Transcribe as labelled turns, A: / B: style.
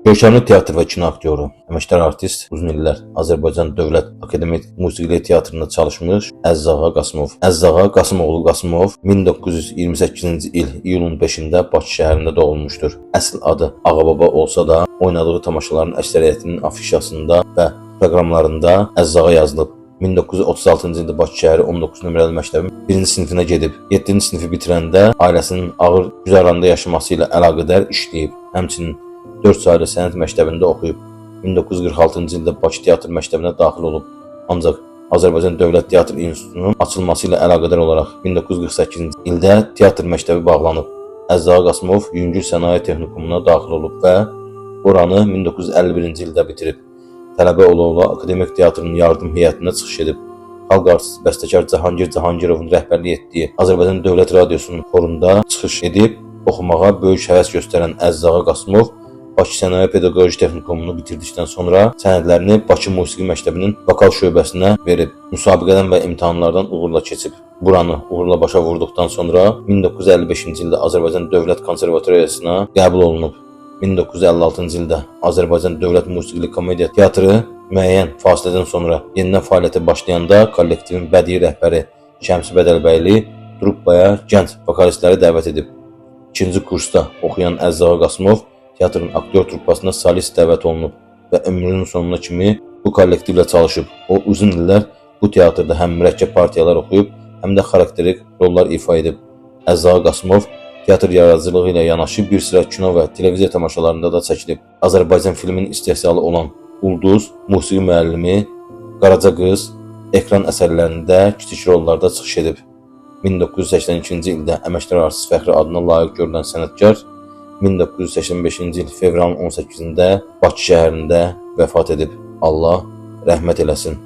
A: Görkəmli teatr və kino aktyoru, əməkdar artist, uzun illər Azərbaycan Dövlət Akademik Musiqili Teatrında çalışmış Əziz Ağa Qasımov. Əziz Ağa Qasımoğlu Qasımov 1928-ci il iyulun 5-də Bakı şəhərində doğulmuşdur. Əsl adı Ağababa olsa da, oynadığı tamaşaların əksəriyyətinin afişasında və proqramlarında Əziz Ağa yazılıb. 1936-cı ildə Bakı şəhəri 19 nömrəli məktəbin 1-ci sinifinə gedib. 7-ci sinifi bitirəndə ailəsinin ağır güzaranda yaşaması ilə əlaqədar işləyib. Həmçinin 4 saylı sənət məktəbində oxuyub. 1946-cı ildə Bakı Teatr məktəbinə daxil olub. Ancaq Azərbaycan Dövlət Teatr İnstitutunun açılması ilə əlaqədar olaraq 1948-ci ildə teatr məktəbi bağlanıb. Əziz Ağa Qasımov Yüngül Sənaye Texnikumuna daxil olub və oranı 1951-ci ildə bitirib. Tələbə ola-ola Akademik Teatrın yardım heyətinə çıxış edib. Xalq artisti bəstəkar Cahangir Cahangirovun rəhbərlik etdiyi Azərbaycan Dövlət Radiosunun xorunda çıxış edib, oxumağa böyük həvəs göstərən Əziz Ağa Qasımov Bakı Sənaye Pedaqoji Texnikumunu bitirdikdən sonra sənədlərini Bakı Musiqi Məktəbinin vokal şöbəsinə verib. Müsabiqədən və imtahanlardan uğurla keçib. Buranı uğurla başa vurduqdan sonra 1955-ci ildə Azərbaycan Dövlət Konservatoriyasına qəbul olunub. 1956-cı ildə Azərbaycan Dövlət Musiqili Komediya Teatrı müəyyən fasilədən sonra yenidən fəaliyyətə başlayanda kollektivin bədii rəhbəri Şəmsi Bədəlbəyli truppaya gənc vokalistləri dəvət edib. 2-ci kursda oxuyan Əziz Ağa Qasımov teatrın aktyor truppasına solist dəvət olunub və ömrünün sonuna kimi bu kollektivlə çalışıb. O uzun illər bu teatrda həm mürəkkəb partiyalar oxuyub, həm də xarakterik rollar ifa edib. Əziz Ağa Qasımov teatr yaradıcılığı ilə yanaşı bir sıra kino və televiziya tamaşalarında da çəkilib. Azərbaycan filmin istehsalı olan Ulduz, musiqi müəllimi, Qaraca Qız, ekran əsərlərində kiçik rollarda çıxış edib. 1982-ci ildə əməkdar artist fəxri adına layiq görülən sənətkar 1985-ci il fevralın 18-də Bakı şəhərində vəfat edib. Allah rəhmət eləsin.